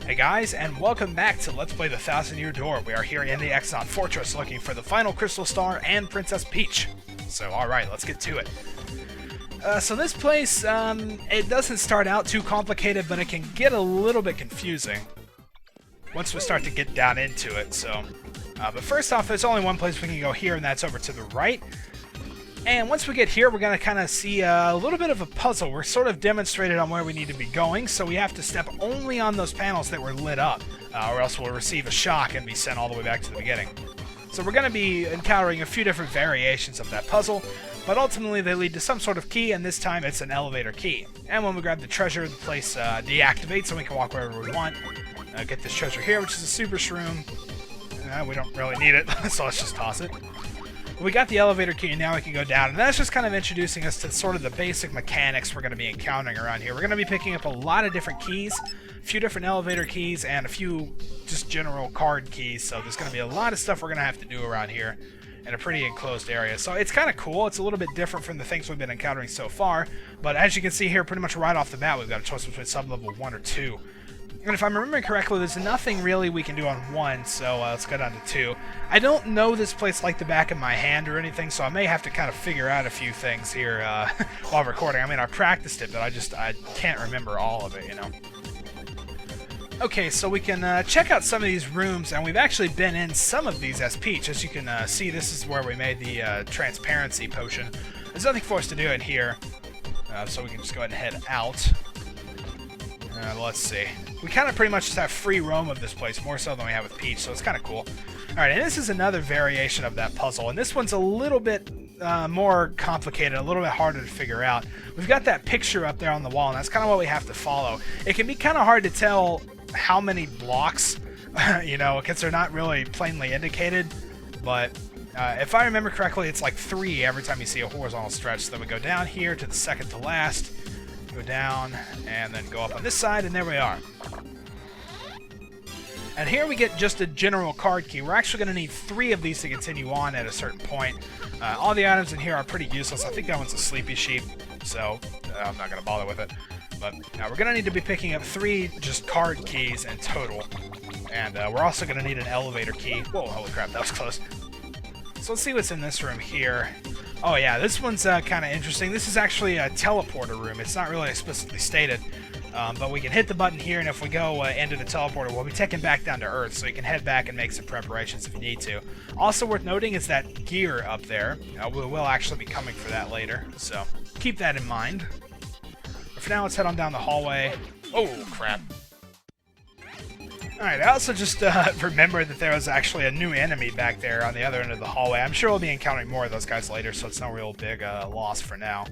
Hey guys, and welcome back to Let's Play the Thousand Year Door. We are here in the X-Naut Fortress looking for the final Crystal Star and Princess Peach. So alright, let's get to it. So this place, it doesn't start out too complicated, but it can get a little bit confusing once we start to get down into it. So, but first off, there's only one place we can go here, and that's over to the right. And once we get here, we're going to kind of see a little bit of a puzzle. We're sort of demonstrated on where we need to be going, so we have to step only on those panels that were lit up, or else we'll receive a shock and be sent all the way back to the beginning. So we're going to be encountering a few different variations of that puzzle, but ultimately they lead to some sort of key, and this time it's an elevator key. And when we grab the treasure, the place deactivates, and we can walk wherever we want. Get this treasure here, which is a super shroom. We don't really need it, so let's just toss it. We got the elevator key, and now we can go down, and that's just kind of introducing us to sort of the basic mechanics we're going to be encountering around here. We're going to be picking up a lot of different keys, a few different elevator keys, and a few just general card keys, so there's going to be a lot of stuff we're going to have to do around here in a pretty enclosed area. So it's kind of cool. It's a little bit different from the things we've been encountering so far, but as you can see here, pretty much right off the bat, we've got a choice between sub-level 1 or 2. And if I'm remembering correctly, there's nothing really we can do on 1, so let's go down to 2. I don't know this place like the back of my hand or anything, so I may have to kind of figure out a few things here while recording. I mean, I practiced it, but I can't remember all of it, you know. Okay, so we can check out some of these rooms, and we've actually been in some of these as Peach. As you can see, this is where we made the transparency potion. There's nothing for us to do in here, so we can just go ahead and head out. Let's see. We kind of pretty much just have free roam of this place, more so than we have with Peach, so it's kind of cool. Alright, and this is another variation of that puzzle, and this one's a little bit more complicated, a little bit harder to figure out. We've got that picture up there on the wall, and that's kind of what we have to follow. It can be kind of hard to tell how many blocks, you know, because they're not really plainly indicated, but if I remember correctly, it's like 3 every time you see a horizontal stretch. So then we go down here to the second to last, go down, and then go up on this side, and there we are. And here we get just a general card key. We're actually going to need 3 of these to continue on at a certain point. All the items in here are pretty useless. I think that one's a sleepy sheep, so I'm not going to bother with it. But we're going to need to be picking up 3 just card keys in total. And we're also going to need an elevator key. Whoa, holy crap, that was close. So let's see what's in this room here. Oh yeah, this one's kind of interesting. This is actually a teleporter room. It's not really explicitly stated, but we can hit the button here, and if we go into the teleporter, we'll be taken back down to Earth, so you can head back and make some preparations if you need to. Also worth noting is that gear up there. We will actually be coming for that later, so keep that in mind. But for now, let's head on down the hallway. Oh, crap. Alright, I also just remembered that there was actually a new enemy back there on the other end of the hallway. I'm sure we'll be encountering more of those guys later, so it's no real big loss for now.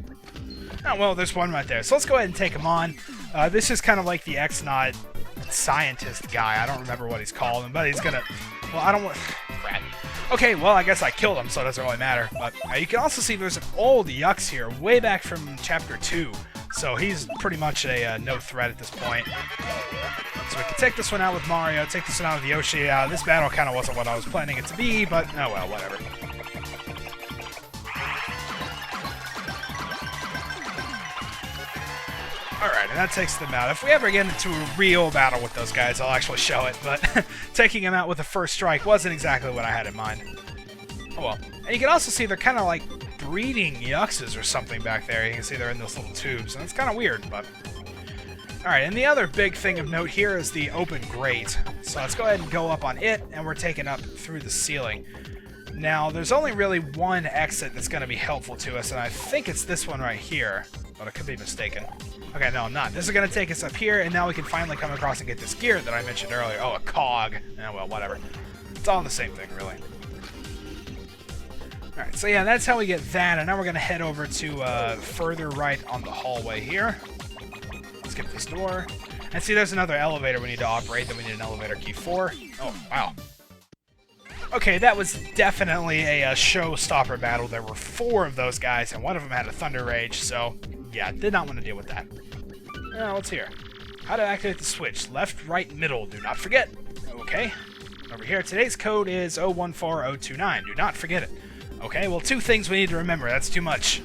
Oh, well, there's one right there. So let's go ahead and take him on. This is kind of like the X-Naut scientist guy. I don't remember what he's called, but he's gonna... Well, I don't want... Crap. Okay, well, I guess I killed him, so it doesn't really matter. But you can also see there's an old Yux here, way back from Chapter 2. So he's pretty much a no threat at this point. So we can take this one out with Mario, take this one out with Yoshi. This battle kind of wasn't what I was planning it to be, but oh well, whatever. Alright, and that takes them out. If we ever get into a real battle with those guys, I'll actually show it, but taking them out with the first strike wasn't exactly what I had in mind. Oh well. And you can also see they're kind of like breeding Yuxes or something back there. You can see they're in those little tubes, and it's kind of weird, but... Alright, and the other big thing of note here is the open grate. So let's go ahead and go up on it, and we're taken up through the ceiling. Now, there's only really one exit that's going to be helpful to us, and I think it's this one right here, but I could be mistaken. Okay, no, I'm not. This is going to take us up here, and now we can finally come across and get this gear that I mentioned earlier. Oh, a cog. Oh, well, whatever. It's all the same thing, really. Alright, so yeah, that's how we get that, and now we're going to head over to further right on the hallway here. Skip this door. And see, there's another elevator we need to operate that we need an elevator key for. Oh, wow. Okay, that was definitely a showstopper battle. There were 4 of those guys, and one of them had a Thunder Rage, so yeah, did not want to deal with that. Now, what's here? How to activate the switch. Left, right, middle. Do not forget. Okay. Over here, today's code is 014029. Do not forget it. Okay, well, 2 things we need to remember. That's too much.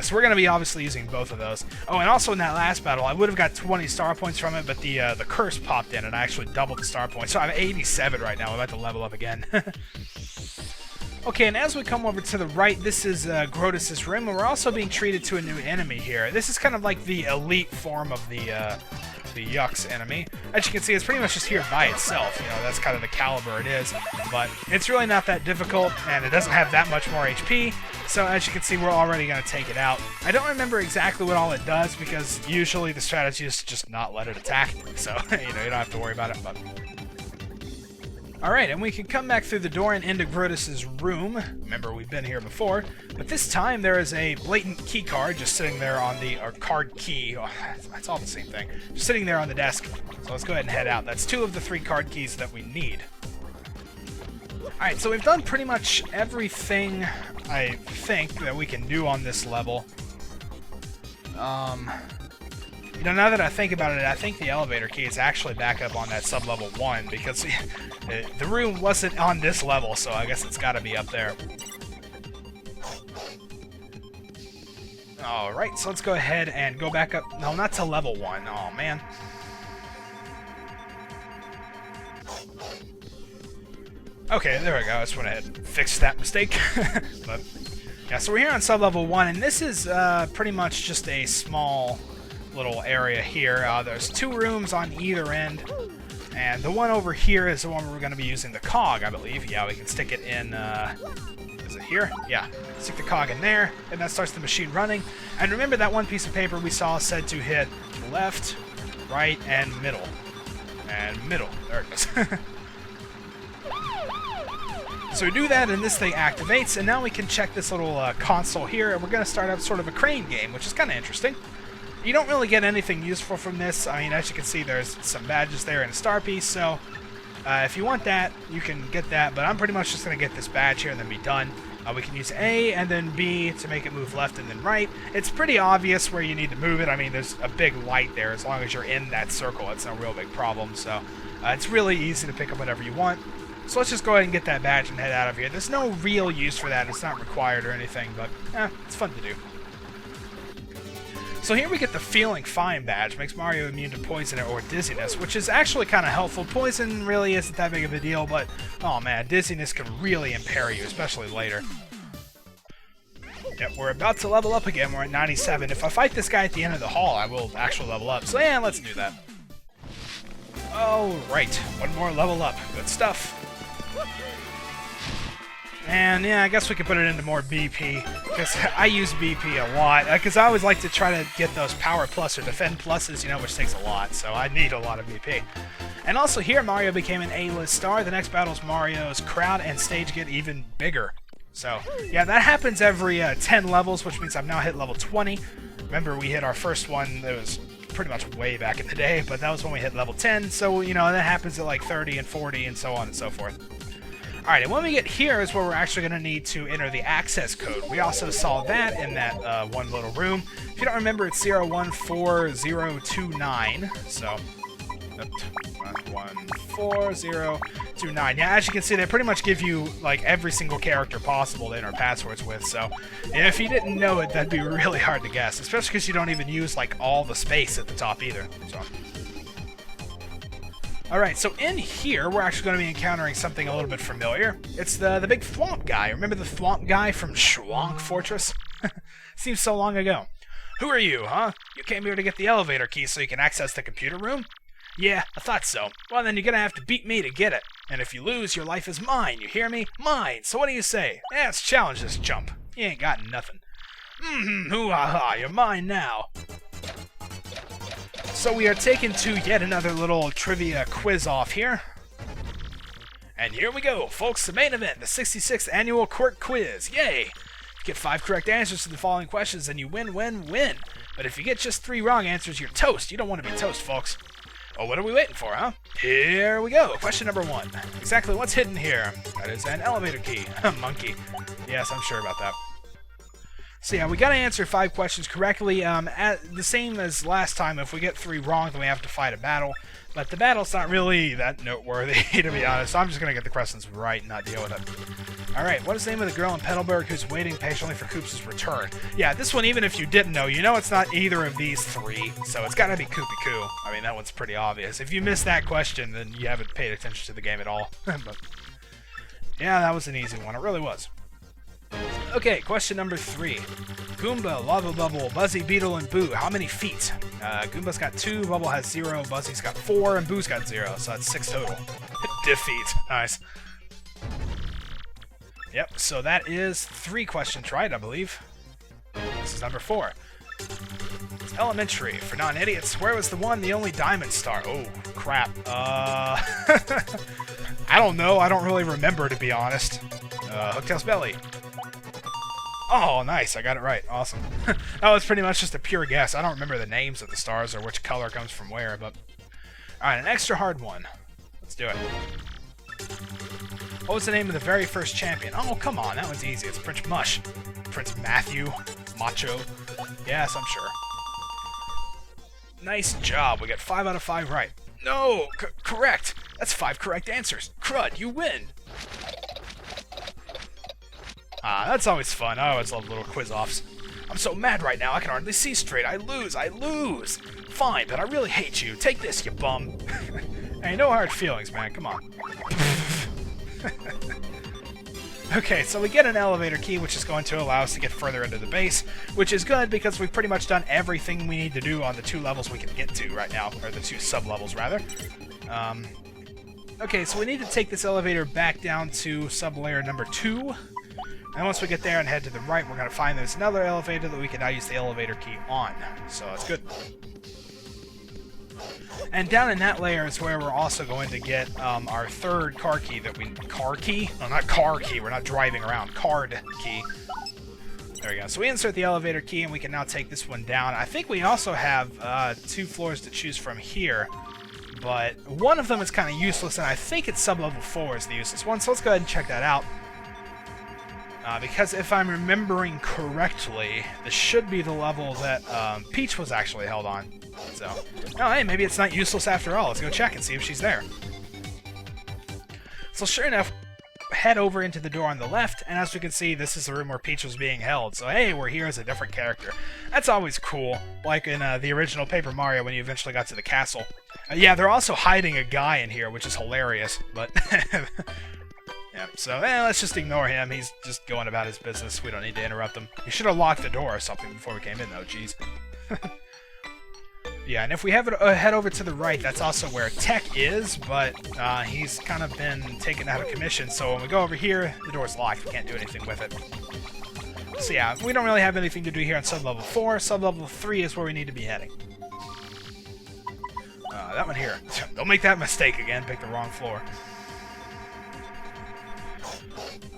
So we're going to be obviously using both of those. Oh, and also in that last battle, I would have got 20 star points from it, but the curse popped in, and I actually doubled the star points. So I'm 87 right now. I'm about to level up again. Okay, and as we come over to the right, this is Groat's room, and we're also being treated to a new enemy here. This is kind of like the elite form of the Yuck's enemy. As you can see, it's pretty much just here by itself. You know, that's kind of the caliber it is. But it's really not that difficult, and it doesn't have that much more HP. So as you can see, we're already going to take it out. I don't remember exactly what all it does, because usually the strategy is to just not let it attack. So, you know, you don't have to worry about it. But alright, and we can come back through the door and into Groat's room. Remember, we've been here before. But this time, there is a blatant key card just sitting there on the... or card key. Oh, that's all the same thing. Just sitting there on the desk. So let's go ahead and head out. That's 2 of the 3 card keys that we need. Alright, so we've done pretty much everything, I think, that we can do on this level. You know, now that I think about it, I think the elevator key is actually back up on that sub-level 1, because the room wasn't on this level, so I guess it's got to be up there. Alright, so let's go ahead and go back up. No, not to level 1. Oh, man. Okay, there we go. I just went ahead and fixed that mistake. But, yeah, so we're here on sub-level 1, and this is pretty much just a small little area here. There's 2 rooms on either end, and the one over here is the one where we're going to be using the cog, I believe. Yeah, we can stick it in, is it here? Yeah, stick the cog in there, and that starts the machine running. And remember that one piece of paper we saw said to hit left, right, and middle. And middle. There it goes. So we do that, and this thing activates, and now we can check this little console here, and we're going to start up sort of a crane game, which is kind of interesting. You don't really get anything useful from this. I mean, as you can see, there's some badges there and a star piece, so if you want that, you can get that, but I'm pretty much just going to get this badge here and then be done. We can use A and then B to make it move left and then right. It's pretty obvious where you need to move it. I mean, there's a big light there. As long as you're in that circle, it's no real big problem, so it's really easy to pick up whatever you want. So let's just go ahead and get that badge and head out of here. There's no real use for that. It's not required or anything, but it's fun to do. So here we get the Feeling Fine badge. Makes Mario immune to poison or dizziness, which is actually kind of helpful. Poison really isn't that big of a deal, but oh man, dizziness can really impair you, especially later. Yep, we're about to level up again. We're at 97. If I fight this guy at the end of the hall, I will actually level up. So yeah, let's do that. Alright, one more level up. Good stuff. And yeah, I guess we could put it into more BP, because I use BP a lot, because I always like to try to get those Power Plus or Defend Pluses, you know, which takes a lot, so I need a lot of BP. And also here, Mario became an A-list star. The next battles, Mario's crowd and stage get even bigger. So, yeah, that happens every 10 levels, which means I've now hit level 20. Remember, we hit our first one, that was pretty much way back in the day, but that was when we hit level 10, so, you know, that happens at like 30 and 40 and so on and so forth. Alright, and when we get here is where we're actually going to need to enter the access code. We also saw that in that one little room. If you don't remember, it's 014029, so 14029. Yeah, as you can see, they pretty much give you like every single character possible to enter passwords with, so if you didn't know it, that'd be really hard to guess, especially because you don't even use like all the space at the top either. So. Alright, so in here, we're actually going to be encountering something a little bit familiar. It's the big Thwomp guy. Remember the Thwomp guy from Schwonk Fortress? Seems so long ago. Who are you, huh? You came here to get the elevator key so you can access the computer room? Yeah, I thought so. Well, then you're going to have to beat me to get it. And if you lose, your life is mine, you hear me? Mine! So what do you say? Let's challenge this chump. You ain't got nothing. Hoo-ha-ha, you're mine now. So we are taken to yet another little trivia quiz-off here. And here we go, folks, the main event, the 66th Annual Quirk Quiz. Yay! You get 5 correct answers to the following questions, and you win. But if you get just 3 wrong answers, you're toast. You don't want to be toast, folks. Well, what are we waiting for, huh? Here we go. Question number 1. Exactly what's hidden here? That is an elevator key. Monkey. Yes, I'm sure about that. So yeah, we gotta answer 5 questions correctly. The same as last time, if we get 3 wrong, then we have to fight a battle. But the battle's not really that noteworthy, to be honest. So I'm just gonna get the questions right and not deal with it. Alright, what is the name of the girl in Petalburg who's waiting patiently for Koops' return? Yeah, this one, even if you didn't know, you know it's not either of these 3, so it's gotta be Koopy Koo. I mean, that one's pretty obvious. If you missed that question, then you haven't paid attention to the game at all. But yeah, that was an easy one. It really was. Okay, question number 3. Goomba, Lava Bubble, Buzzy, Beetle, and Boo. How many feet? Goomba's got 2, Bubble has 0, Buzzy's got 4, and Boo's got 0, so that's 6 total. Defeat. Nice. Yep, so that is 3 questions right, I believe. This is number 4. It's elementary. For non-idiots, where was the one, the only diamond star? Oh, crap. I don't know. I don't really remember, to be honest. Hooktail's belly. Oh, nice. I got it right. Awesome. That was pretty much just a pure guess. I don't remember the names of the stars or which color comes from where, but... Alright, an extra hard one. Let's do it. What was the name of the very first champion? Oh, come on. That one's easy. It's Prince Mush. Prince Matthew. Macho. Yes, I'm sure. Nice job. We got 5 out of 5 right. No! Correct! That's 5 correct answers. Crud, you win! Ah, that's always fun. I always love little quiz-offs. I'm so mad right now, I can hardly see straight. I lose! Fine, but I really hate you. Take this, you bum. Hey, no hard feelings, man. Come on. Okay, so we get an elevator key, which is going to allow us to get further into the base, which is good because we've pretty much done everything we need to do on the 2 levels we can get to right now, or the 2 sub-levels, rather. Okay, so we need to take this elevator back down to sub-layer number 2. And once we get there and head to the right, we're going to find there's another elevator that we can now use the elevator key on. So that's good. And down in that layer is where we're also going to get our 3rd car key that we... Car key? No, not car key. We're not driving around. Card key. There we go. So we insert the elevator key, and we can now take this one down. I think we also have 2 floors to choose from here. But one of them is kind of useless, and I think it's sub-level 4 is the useless one. So let's go ahead and check that out. Because if I'm remembering correctly, this should be the level that Peach was actually held on. So, oh hey, maybe it's not useless after all. Let's go check and see if she's there. So sure enough, head over into the door on the left, and as we can see, this is the room where Peach was being held. So hey, we're here as a different character. That's always cool, like in the original Paper Mario when you eventually got to the castle. Yeah, they're also hiding a guy in here, which is hilarious, but... Yeah, so let's just ignore him. He's just going about his business. We don't need to interrupt him. He should have locked the door or something before we came in, though. Jeez. Yeah, and if we have it head over to the right, that's also where Tech is, but he's kind of been taken out of commission. So when we go over here, the door's locked. We can't do anything with it. So yeah, we don't really have anything to do here on sub-level 4. Sub-level 3 is where we need to be heading. That one here. Don't make that mistake again. Pick the wrong floor.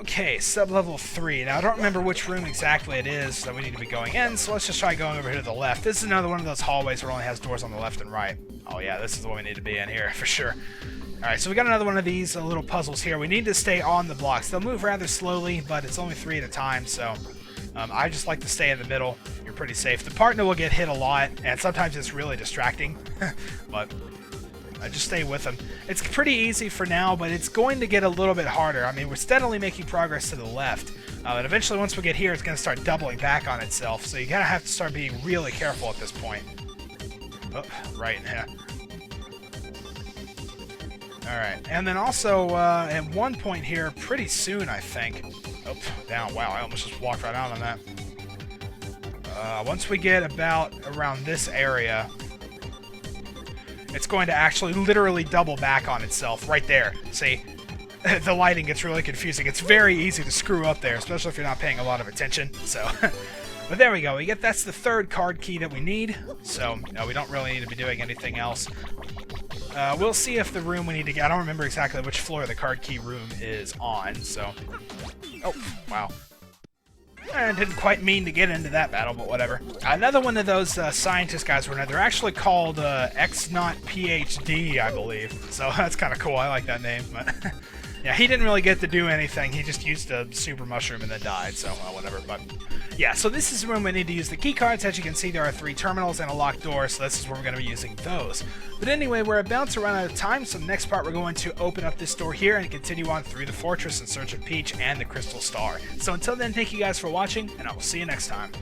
Okay, sub-level 3. Now, I don't remember which room exactly it is that we need to be going in, so let's just try going over here to the left. This is another one of those hallways where it only has doors on the left and right. Oh yeah, this is the one we need to be in here, for sure. Alright, so we got another one of these little puzzles here. We need to stay on the blocks. They'll move rather slowly, but it's only 3 at a time, so... I just like to stay in the middle. You're pretty safe. The partner will get hit a lot, and sometimes it's really distracting, but... just stay with them. It's pretty easy for now, but it's going to get a little bit harder. I mean, we're steadily making progress to the left. But eventually, once we get here, it's going to start doubling back on itself. So you gotta have to start being really careful at this point. Oh, right, yeah. Alright, and then also, at one point here, pretty soon, I think... Oh, down. Wow, I almost just walked right out on that. Once we get about around this area... It's going to actually literally double back on itself right there. See, the lighting gets really confusing. It's very easy to screw up there, especially if you're not paying a lot of attention. So, but there we go. That's the 3rd card key that we need. So, no, we don't really need to be doing anything else. We'll see if the room we need to get... I don't remember exactly which floor the card key room is on, so... Oh, wow. I didn't quite mean to get into that battle, but whatever. Another one of those scientist guys, they're actually called X-Naut PhD, I believe. So that's kind of cool. I like that name. But yeah, he didn't really get to do anything. He just used a super mushroom and then died, so whatever. But Yeah, so this is when we need to use the key cards. As you can see, there are 3 terminals and a locked door, so this is where we're going to be using those. But anyway, we're about to run out of time, so next part we're going to open up this door here and continue on through the fortress in search of Peach and the Crystal Star. So until then, thank you guys for watching, and I will see you next time.